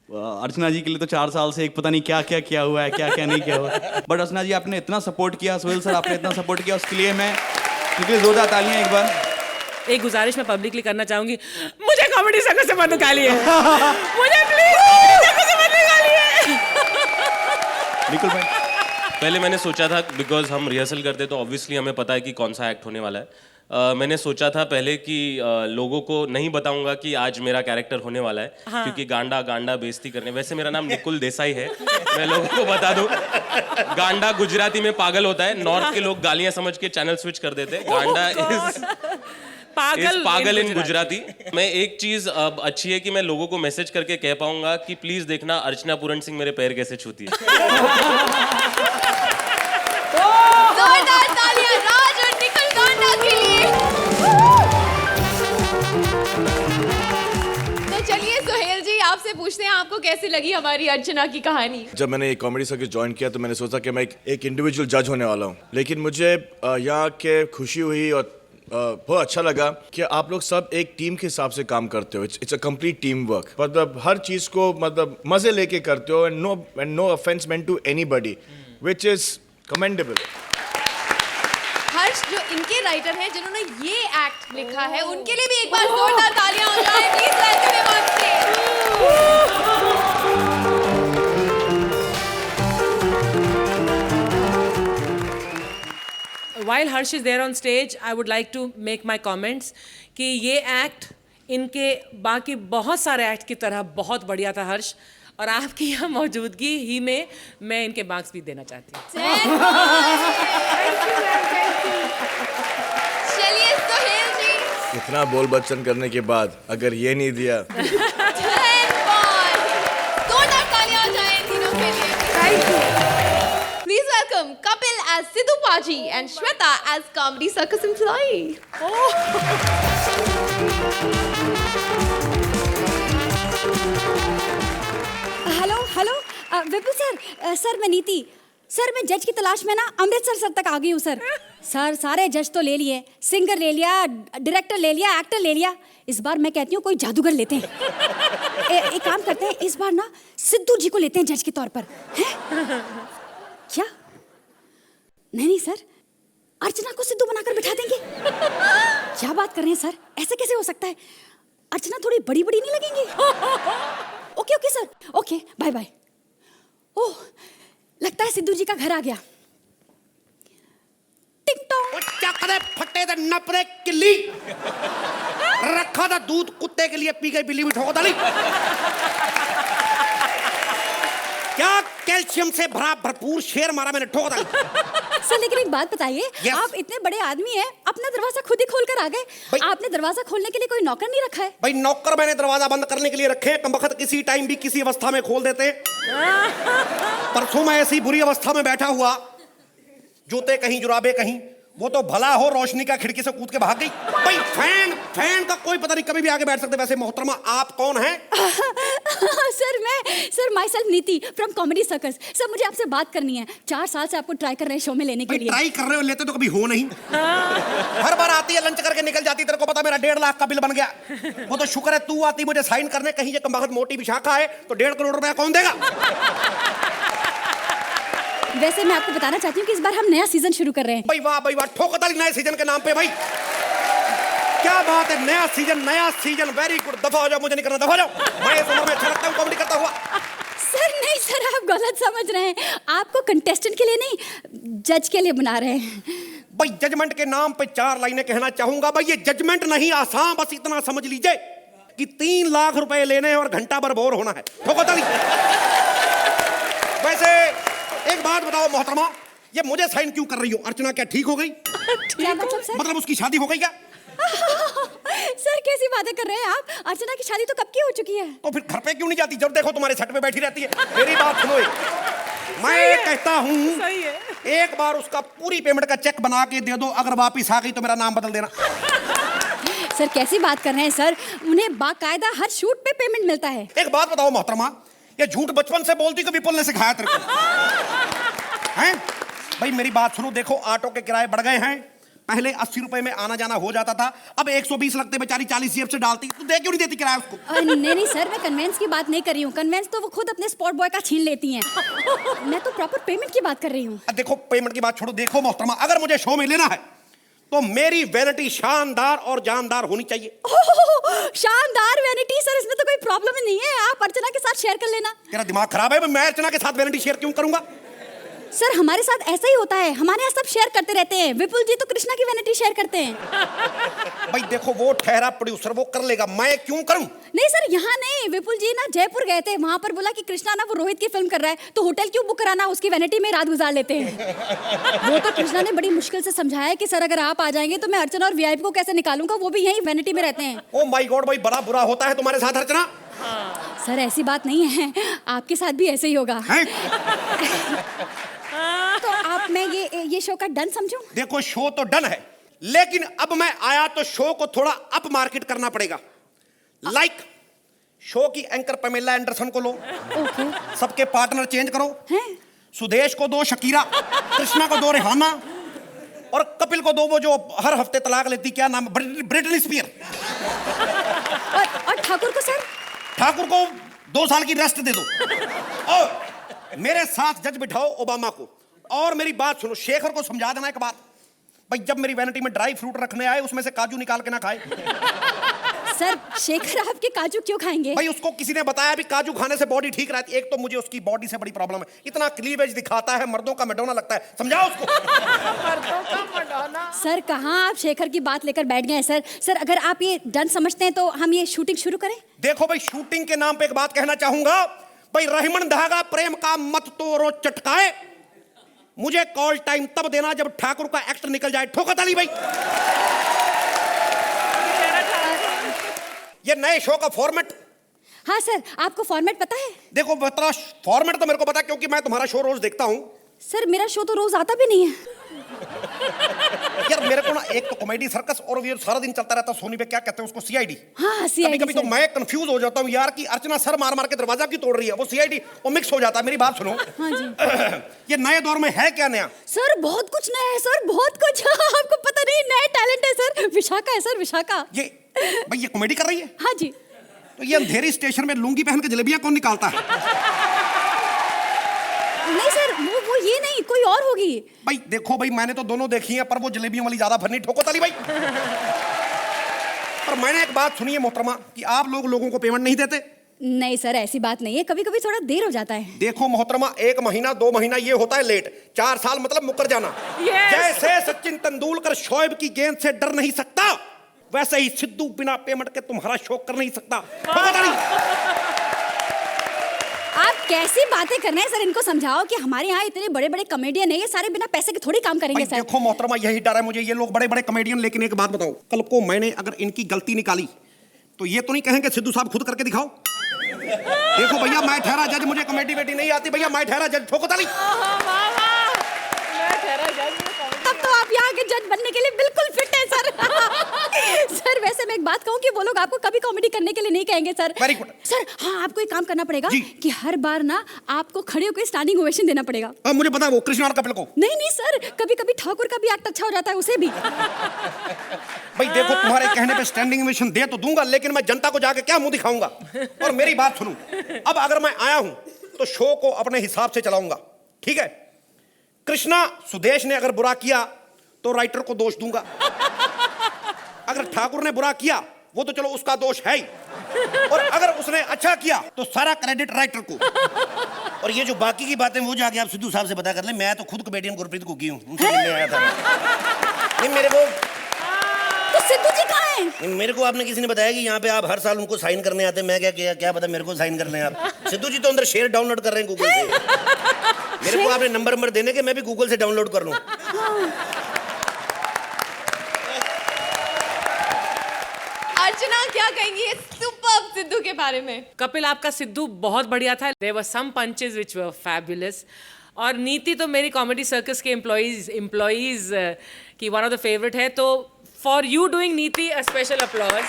अर्चना जी के लिए तो 4 साल से एक पता नहीं क्या क्या किया हुआ है, क्या क्या नहीं किया हुआ है। बट अर्चना जी आपने इतना सपोर्ट किया, सोहेल सर आपने इतना सपोर्ट किया, उसके लिए मैं जोरदार तालियां एक बार। एक गुजारिश मैं पब्लिकली करना चाहूंगी, मुझे कॉमेडी सर्कस से मत निकालिए। मुझे प्लीज कॉमेडी सर्कस से मत निकालिए। निकुल भाई, पहले मैंने सोचा था, बिकॉज हम रिहर्सल करते तो ऑब्वियसली हमें पता है कि कौन सा एक्ट होने वाला है। मैंने सोचा था पहले कि लोगों को नहीं बताऊंगा कि आज मेरा कैरेक्टर होने वाला है, क्योंकि गांडा गांडा बेइज्जती करने। वैसे मेरा नाम निकुल देसाई है, मैं लोगों को बता दूं। गांडा गुजराती में पागल होता है, नॉर्थ के लोग गालियां समझ के चैनल स्विच कर देते हैं। गांडा इज पागल इन गुजराती। मैं एक चीज अच्छी है कि मैं लोगों को मैसेज करके कह पाऊंगा कि प्लीज देखना अर्चना पूरन सिंह मेरे पैर कैसे छूती है। जोरदार तालियां राज और निकुल गांडा के लिए। तो चलिए सोहेल जी, आपसे पूछते हैं आपको कैसी लगी हमारी अर्चना की कहानी? जब मैंने ये कॉमेडी सर्कस ज्वाइन किया तो मैंने सोचा कि मैं एक इंडिविजुअल जज होने वाला हूँ, लेकिन मुझे यहाँ के खुशी हुई और बहुत अच्छा लगा कि आप लोग सब एक टीम के हिसाब से काम करते हो। It's a complete team work. मतलब हर चीज़ को मतलब मज़े लेके करते हो, and no offence meant to anybody, which is commendable. Harsh जो इनके राइटर हैं जिन्होंने ये एक्ट लिखा है, उनके लिए भी एक बार जोरदार तालियां हो जाए। Please welcome him on stage. While Harsh is there on stage, I would like to make my comments कि ये एक्ट इनके बाकी बहुत सारे एक्ट की तरह बहुत बढ़िया था हर्ष, और आपकी यहाँ मौजूदगी ही में मैं इनके मार्क्स भी देना चाहती हूँ। चलिए सोहेल जी। इतना बोल बच्चन करने के बाद अगर ये नहीं दिया। जोरदार तालियां हो जाए इन तीनों के लिए। Thank you. Please welcome Kapil as Sidhu Paji and Shweta as Comedy Circus employee. Hello Vipul sir, sir मैं नीति। सर मैं जज की तलाश में ना अमृतसर सर तक आ गई हूँ सर। सर सारे जज तो ले लिए, सिंगर ले लिया, डायरेक्टर ले लिया, एक्टर ले लिया। इस बार मैं कहती हूँ कोई जादूगर लेते हैं। एक काम करते हैं, इस बार ना सिद्धू जी को लेते हैं जज के तौर पर। हैं? क्या? नहीं सर, अर्चना को सिद्धू बनाकर बिठा देंगे? क्या बात कर रहे हैं सर, ऐसे कैसे हो सकता है? अर्चना थोड़ी बड़ी बड़ी नहीं लगेंगी? Okay sir, okay bye bye. Oh, लगता है सिद्धू जी का घर आ गया। टिंग टोंग। चकदे फटे दे नपरे किल्ली, रखा था दूध कुत्ते के लिए, पी गई बिल्ली भी ठोक डाली। क्या कैल्शियम से भरा भरपूर शेर मारा मैंने, ठोक डाली। सर लेकिन एक बात बताइए, आप इतने बड़े आदमी हैं, अपना दरवाजा खुद ही खोल कर आ गए। आपने दरवाजा खोलने के लिए कोई नौकर नहीं रखा है? भाई नौकर मैंने दरवाजा बंद करने के लिए रखे हैं, कमबख्त किसी टाइम भी किसी अवस्था में खोल देते। परसों मैं ऐसी बुरी अवस्था में बैठा हुआ, जूते कहीं जुराबे कहीं, वो तो भला हो रोशनी का खिड़की से कूद के भाग गई। भाई फैन का कोई पता नहीं, कभी भी आगे बैठ सकते। वैसे मोहतरमा आप कौन हैं? सर माई सेल्फ नीति फ्रॉम कॉमेडी सर्कस। सर मुझे आपसे बात करनी है। 4 साल से आपको ट्राई कर रहे हैं शो में लेने के लिए। ट्राई कर रहे हो, लेते तो कभी हो नहीं। हर बार आती है लंच करके निकल जाती। तेरे को पता मेरा 1.5 लाख का बिल बन गया। वो तो शुक्र है तू आती मुझे साइन करने, कहीं ये कमबख्त मोटी विशाखा है तो 1.5 करोड़ रुपया कौन देगा? वैसे मैं आपको बताना चाहती हूँ कि इस बार हम नया सीजन शुरू कर रहे हैं। भाई वाह, ठोक डाली नए सीजन के नाम पे। भाई क्या बात है, नया सीजन, वेरी गुड। दफा हो जाओ, मुझे नहीं करना, दफा जाओ। मैं इस उम्र में अच्छा लगता हूँ कॉमेडी करता हुआ। सर नहीं सर, आप गलत समझ रहे हैं। आपको कंटेस्टेंट के लिए नहीं, जज के लिए बना रहे हैं। भाई जजमेंट के नाम पे 4 लाइनें कहना चाहूंगा। भाई ये जजमेंट नहीं आसान, बस इतना समझ लीजिए, कि 3 लाख रुपए लेने हैं और घंटा भर बोर होना है। ठोको ताली। वैसे एक बात बताओ मोहतरमा, ये मुझे साइन क्यों कर रही हो? अर्चना क्या ठीक हो गई? क्या मतलब सर? मतलब उसकी शादी हो गई क्या? सर कैसी बातें कर रहे हैं आप? अर्चना की शादी तो कब की हो चुकी है। तो फिर घर पे क्यों नहीं जाती? जब देखो तुम्हारे सेट पे बैठी रहती है। मेरी बात सुनो, मैं कहता हूँ एक बार उसका पूरी पेमेंट का चेक बना के दे दो, अगर वापिस आ गई तो मेरा नाम बदल देना। सर कैसी बात कर रहे हैं सर? उन्हें बाकायदा हर शूट पे पेमेंट मिलता है। एक बात बताओ मोहतरमा, ये झूठ बचपन से बोलती कि विपुल ने सिखाया तेरे को? हैं? भाई मेरी बात सुनो, देखो ऑटो के किराए बढ़ गए हैं। पहले 80 रुपए में आना जाना हो जाता था, अब 120 लगते बेचारी 40 जेब से डालती। तू दे क्यों नहीं देती किराया उसको? नहीं सर, मैं कन्वेंस की बात नहीं कर रही हूँ। कन्वेंस तो वो खुद अपने स्पॉट बॉय का छीन लेती हैं। मैं तो प्रॉपर पेमेंट की बात कर रही हूँ। देखो पेमेंट की बात छोड़ो, देखो मोहतरमा, अगर मुझे शो में लेना है तो मेरी वैनिटी शानदार और जानदार होनी चाहिए। शानदार वैनिटी? सर इसमें तो कोई प्रॉब्लम ही नहीं है, आप अर्चना के साथ शेयर कर लेना। तेरा दिमाग खराब है? मैं अर्चना के साथ वैनिटी शेयर क्यों करूंगा? सर हमारे साथ ऐसा ही होता है, हमारे यहाँ सब शेयर करते रहते हैं। विपुल जी तो कृष्णा की वैनिटी शेयर करते हैं। भाई देखो वो ठहरा प्रोड्यूसर, वो कर लेगा, मैं क्यों करूं? नहीं सर यहाँ नहीं, विपुल जी ना जयपुर गए थे, वहाँ पर बोला कि कृष्णा ना वो रोहित की फिल्म कर रहा है, तो होटल क्यों बुक कराना, उसकी वैनिटी में रात गुजार लेते हैं। वो तो कृष्णा ने बड़ी मुश्किल से समझाया कि सर अगर आप आ जाएंगे तो मैं अर्चना और वीआईपी को कैसे निकालूंगा, वो भी यही वैनिटी में रहते हैं। ओ माय गॉड, भाई बड़ा बुरा होता है तुम्हारे साथ अर्चना। सर ऐसी बात नहीं है, आपके साथ भी ऐसे ही होगा। तो आप मैं ये शो का डन समझूं? देखो शो तो डन है, लेकिन अब मैं आया तो शो को थोड़ा अप मार्केट करना पड़ेगा। लाइक शो की एंकर पमेला एंडरसन को लो, सबके पार्टनर चेंज करो। सुदेश को दो शकीरा, कृष्णा को दो रेहाना, और कपिल को दो वो जो हर हफ्ते तलाक लेती, क्या नाम, ब्रिटनी स्पीयर। और ठाकुर को सर? ठाकुर को 2 साल की रेस्ट दे दो। और मेरे साथ जज बिठाओ ओबामा को। और मेरी बात सुनो, शेखर को समझा देना एक बात, भाई जब मेरी वैनिटी में ड्राई फ्रूट रखने आए उसमें से काजू निकाल के ना खाए। सर शेखर आपके काजू क्यों खाएंगे? भाई उसको किसी ने बताया भी काजू खाने से बॉडी ठीक रहती है। एक तो मुझे उसकी बॉडी से बड़ी प्रॉब्लम है, इतना क्लीवेज दिखाता है, मर्दों का मैडोना लगता है। समझाओ उसको। मर्दों का मैडोना। सर कहाँ आप शेखर की बात लेकर बैठ गए सर? सर अगर आप ये डन समझते हैं तो हम ये शूटिंग शुरू करें? देखो भाई, शूटिंग के नाम पे एक बात कहना चाहूंगा, भाई रहीमन धागा प्रेम का मत तोड़ो चटकाए। मुझे कॉल टाइम तब देना जब ठाकुर का एक्टर निकल जाए। ठोका ताली भाई। ये नए शो का फॉर्मेट। हाँ सर, आपको फॉर्मेट पता है? देखो बता, फॉर्मेट तो मेरे को पता क्योंकि मैं तुम्हारा शो रोज देखता हूँ। सर मेरा शो तो रोज आता भी नहीं है। यार मेरे को ना एक तो कॉमेडी सर्कस और ये सारा दिन चलता रहता सोनी पे, क्या कहते हैं उसको, सीआईडी। हाँ सीआईडी। कभी-कभी तो मैं कंफ्यूज हो जाता हूँ यार कि अर्चना सर मार मार के दरवाजा क्यों तोड़ रही है, वो सीआईडी वो मिक्स हो जाता है। मेरी बात सुनो। हाँ जी। ये नए दौर में है क्या नया? सर बहुत कुछ नया है सर, बहुत कुछ। आपको पता नहीं, नया टैलेंट है सर, विशाखा है सर, विशाखा। ये भाई ये कॉमेडी कर रही है? हाँ जी। तो ये अंधेरी स्टेशन में लुंगी पहन के जलेबियां कौन निकालता है? नहीं सर, वो ये नहीं, कोई और होगी। भाई देखो भाई, मैंने तो दोनों देखी है, पर वो जलेबियों वाली ज्यादा भरनी। ठोको ताली भाई। पर मैंने एक बात सुनी है मोहतरमा कि आप लोगों को पेमेंट नहीं देते। नहीं सर ऐसी बात नहीं है, कभी कभी थोड़ा देर हो जाता है। देखो मोहतरमा, 1 महीना 2 महीना ये होता है लेट, 4 साल मतलब मुकर जाना। जैसे सचिन तेंदुलकर शोएब की गेंद से डर नहीं सकता, वैसे ही सिद्धू बिना पेमेंट के तुम्हारा शो कर नहीं सकता। आप कैसी बातें कर रहे हैं सर? इनको समझाओ कि हमारे यहाँ इतने बड़े बड़े कॉमेडियन है, ये सारे बिना पैसे के थोड़ी काम करेंगे सर। देखो मोहतरमा, यही डर है मुझे, ये लोग बड़े बड़े कॉमेडियन। लेकिन एक बात बताओ, कल को मैंने अगर इनकी गलती निकाली तो ये तो नहीं कहेंगे सिद्धू साहब खुद करके दिखाओ? देखो भैया, मैं ठहरा जज, मुझे कॉमेडी बेटी नहीं आती भैया, मैं ठहरा जज। ठोको ताली। तब तो आप यहाँ के जज बनने के लिए बिल्कुल फिट है सर। सर वैसे मैं एक बात कहूँ कि वो लोग आपको कभी कॉमेडी करने के लिए नहीं कहेंगे सर। Very good sir. हाँ आपको एक काम करना पड़ेगा कि हर बार ना आपको खड़े होकर स्टैंडिंग ओवेशन देना पड़ेगा। मुझे पता, वो कृष्णा और कपिल को। नहीं सर, कभी कभी ठाकुर का भी एक्ट अच्छा हो जाता है, उसे भी। भाई देखो, तुम्हारे कहने पे स्टैंडिंग ओवेशन दे तो दूंगा, लेकिन मैं जनता को जाके क्या मुंह दिखाऊंगा? और मेरी बात सुनो, अब अगर मैं आया हूं तो शो को अपने हिसाब से चलाऊंगा, ठीक है? कृष्णा सुदेश ने अगर बुरा किया तो राइटर को दोष दूंगा, अगर ठाकुर ने बुरा किया वो तो चलो उसका दोष है ही, और अगर उसने अच्छा किया तो सारा क्रेडिट राइटर को। और ये जो बाकी की बातें वो जाके आप सिद्धू साहब से पता कर लें। मैं तो खुद कॉमेडियन गुरप्रीत को की हूं, उनसे मिलने आया था। ये मेरे को तो सिद्धू जी कहाँ हैं? मेरे को आपने किसी ने बताया कि यहाँ पे आप हर साल उनको साइन करने आते हैं। मैं क्या पता मेरे को साइन करने आप। सिद्धू जी तो अंदर शेयर डाउनलोड कर रहे हैं गूगल से। मेरे को आपने नंबर देने के मैं भी गूगल से डाउनलोड कर लूं। अर्चना क्या कहेंगी सुपर्ब सिद्धू के बारे में? कपिल आपका सिद्धू बहुत बढ़िया था। There were some punches which were fabulous. और नीति तो मेरी कॉमेडी सर्कस के एम्प्लॉइज की वन ऑफ द फेवरेट है। तो for you doing Niti a special applause.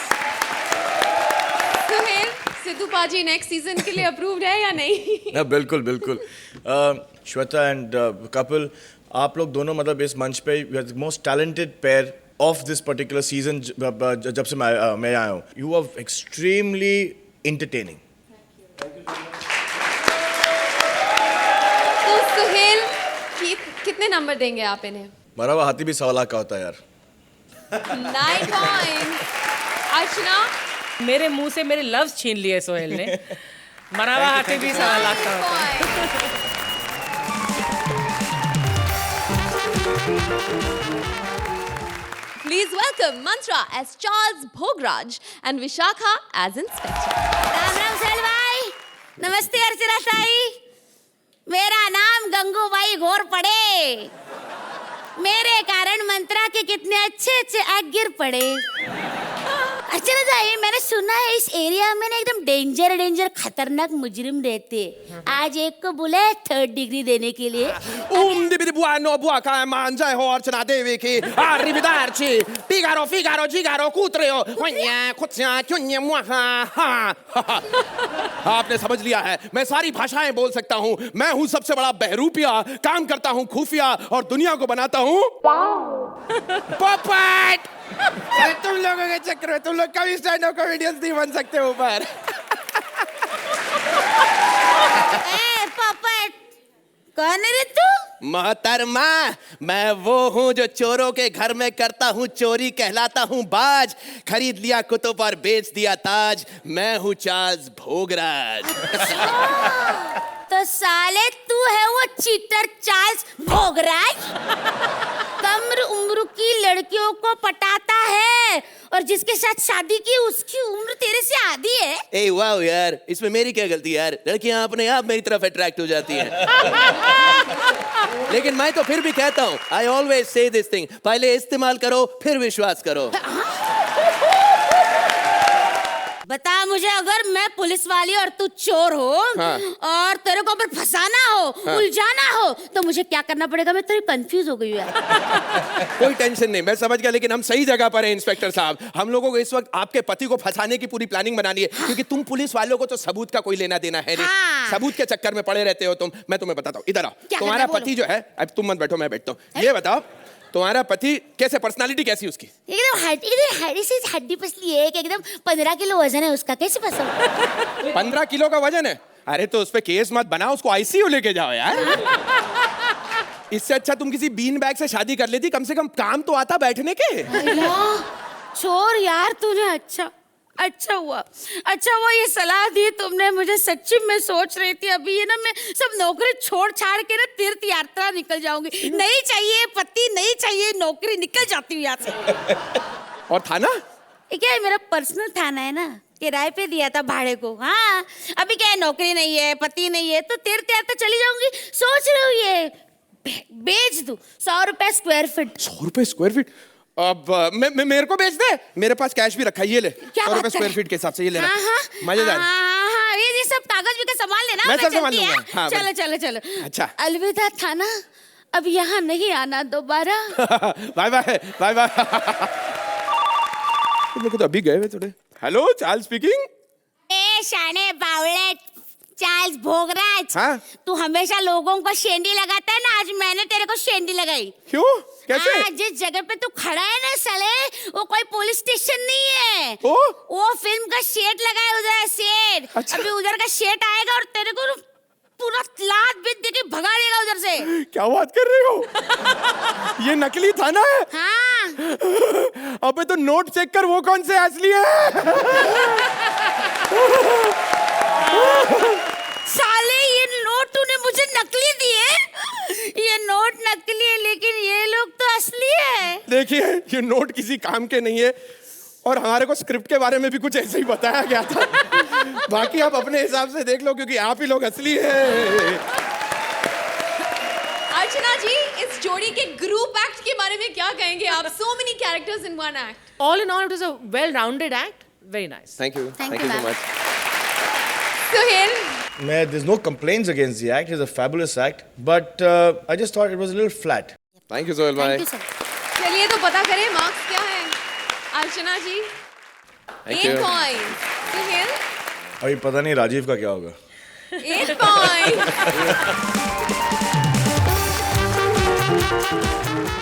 Suhail, Sidhu paaji next season के लिए अप्रूव्ड है या नहीं? ना बिल्कुल बिल्कुल। श्वेता एंड कपिल, आप लोग दोनों मतलब इस मंच पे most talented pair of this particular season जब से मैं आया हूँ। You are extremely entertaining. तो सुहेल कितने नंबर देंगे आप इन्हें? मरा हुआ हाथी भी 1.25 लाख का होता है यार। 9 पॉइंट्स। अर्चना, मेरे मुंह से मेरे लफ्ज छीन लिए सोहेल ने। मरा हुआ हाथी भी 1.25 लाख का होता है। Please welcome Mantra as Charles Bhograj and Vishakha as Inspector. Ram Ram सैल भाई। नमस्ते अर्चना ताई। मेरा नाम गंगूबाई घोर पड़े। मेरे कारण मंत्रा के कितने अच्छे अच्छे आग गिर पड़े। अर्चना ताई, मैंने सुना है इस एरिया में ना एकदम डेंजर खतरनाक मुजरिम रहते। आज एक को बुला 3rd डिग्री देने के लिए। अर्चना देवी की arrivederci Figaro Gigaro Cutreo। आपने समझ लिया है, मैं सारी भाषाएं बोल सकता हूँ। मैं हूँ सबसे बड़ा बहरूपिया, काम करता हूँ खुफिया और दुनिया को बनाता हूँ पॉपट। तुम लोगों के चक्कर में तुम लोग कभी स्टैंड अप कॉमेडियंस नहीं बन सकते ऊपर। पॉपट कौन है रे तू? मोहतरमा, मैं वो हूँ जो चोरों के घर में करता हूँ चोरी, कहलाता हूँ बाज। खरीद लिया कुतुब और बेच दिया ताज। मैं हूँ चार्ल्स भोगराज। तो साले तू है वो चीटर चार्ल्स भोगराज? कम उम्र की लड़कियों को पटाता है और जिसके साथ शादी की उसकी उम्र तेरे से आधी है। ए वाह यार, इसमें मेरी क्या गलती यार? लड़कियां अपने आप मेरी तरफ अट्रैक्ट हो जाती हैं। लेकिन मैं तो फिर भी कहता हूँ, I always say this thing, पहले इस्तेमाल करो फिर विश्वास करो। बता मुझे, अगर मैं पुलिस वाली और तू चोर हो और तेरे को ऊपर फंसाना हो, उलझाना हो, तो मुझे क्या करना पड़ेगा? मैं थोड़ी कंफ्यूज हो गई हूँ यार। कोई टेंशन नहीं, मैं समझ गया। लेकिन हम सही जगह पर हैं इंस्पेक्टर साहब। हम लोगों को इस वक्त आपके पति को फंसाने की पूरी प्लानिंग बनानी है, क्योंकि तुम पुलिस वालों को तो सबूत का कोई लेना देना है नहीं। सबूत के चक्कर में पड़े रहते हो तुम। मैं तुम्हें बताता हूँ, इधर आओ। तुम्हारा पति जो है, अब तुम मत बैठो, मैं बैठता हूँ। ये बताओ, तुम्हारा पति कैसे, पर्सनालिटी कैसी उसकी? एकदम हड्डी पसली है, एकदम 15 किलो वजन है उसका। कैसे पसंद? 15 किलो का वजन है? अरे तो उस पे केस मत बनाओ, उसको आईसीयू लेके जाओ यार। इससे अच्छा तुम किसी बीन बैग से शादी कर लेती, कम से कम काम तो आता बैठने के। चोर यार, तूने अच्छा हुआ ये सलाह दी तुमने मुझे। सच्ची में सोच रही थी अभी ये ना, मैं सब नौकरी छोड़ छाड़ के ना तीर्थ यात्रा निकल जाऊंगी। नहीं चाहिए पति, नहीं चाहिए नौकरी, निकल जाती हूँ यहाँ से। और थाना? क्या है, मेरा पर्सनल थाना है ना, किराए पे दिया था भाड़े को। हाँ, अभी क्या है, नौकरी नहीं है, पति नहीं है, तो तीर्थ यात्रा चली जाऊंगी। सोच रही हूँ ये बेच दूं 100 रुपए स्क्वायर फीट। 100 रुपए स्क्वायर फीट? अब मेरे को बेच दे, मेरे पास कैश भी रखा है, ये ले। 100 रुपए स्क्वायर फीट के हिसाब से ये लेना। मजेदार। ये सब कागज भी संभाल लेना। मैं सब संभाल लूंगा। हाँ, चलो। अच्छा, अलविदा थाना, अब यहाँ नहीं आना दोबारा। Bye bye bye bye. तुम लोग तो अभी गए हुए थोड़े। Hello, Charles speaking. ए शाने बावले चार्ल्स भोगराज। हाँ? तू हमेशा लोगों को शेंडी लगाता है ना, आज मैंने तेरे को शेंडी लगाई। क्यों? कैसे? जिस जगह पे तू खड़ा है ना साले, वो कोई पुलिस स्टेशन नहीं है। वो फिल्म का सेट लगा है उधर, सेट। अच्छा। अभी उधर का सेट आएगा और तेरे को पूरा लात बीत देके भगा देगा उधर से। क्या बात कर रहे हो? ये नकली थाना है? हाँ। अबे तो नोट चेक कर, वो कौन से असली है? साले ये नोट तूने मुझे नकली दिए? ये ये नोट नकली है लेकिन ये लोग तो असली है। देखिए ये नोट किसी काम के नहीं है और हमारे को स्क्रिप्ट के बारे में भी कुछ ऐसे ही बताया गया था। बाकी आप अपने हिसाब से देख लो क्योंकि आप ही लोग असली हैं। अर्चना जी, इस जोड़ी के ग्रुप एक्ट के बारे में क्या कहेंगे आप? So many characters in one act. All in all, it was a well-rounded act. Very nice. Thank you. Thank you, so ma'am. much. Sohail, There's no complaints against the act. It's a fabulous act, but I just thought it was a little flat. Thank you, Sohail bhai. Thank you, sir. चलिए तो पता करें marks क्या है। अर्चना जी, Thank 8 you. Point. Sohail, अभी पता नहीं राजीव का क्या होगा। 8 पॉइंट।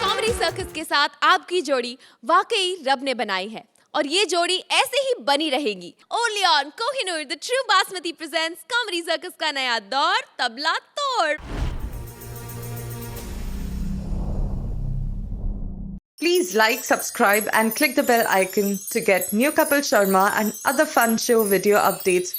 कॉमेडी सर्कस के साथ आपकी जोड़ी वाकई रब ने बनाई है और ये जोड़ी ऐसे ही बनी रहेगी। Only on Kohinoor the true basmati presents comedy circus का नया दौर, तबला तोड़। Please like, subscribe and click the bell icon to get new Kapil Sharma and other fun show video updates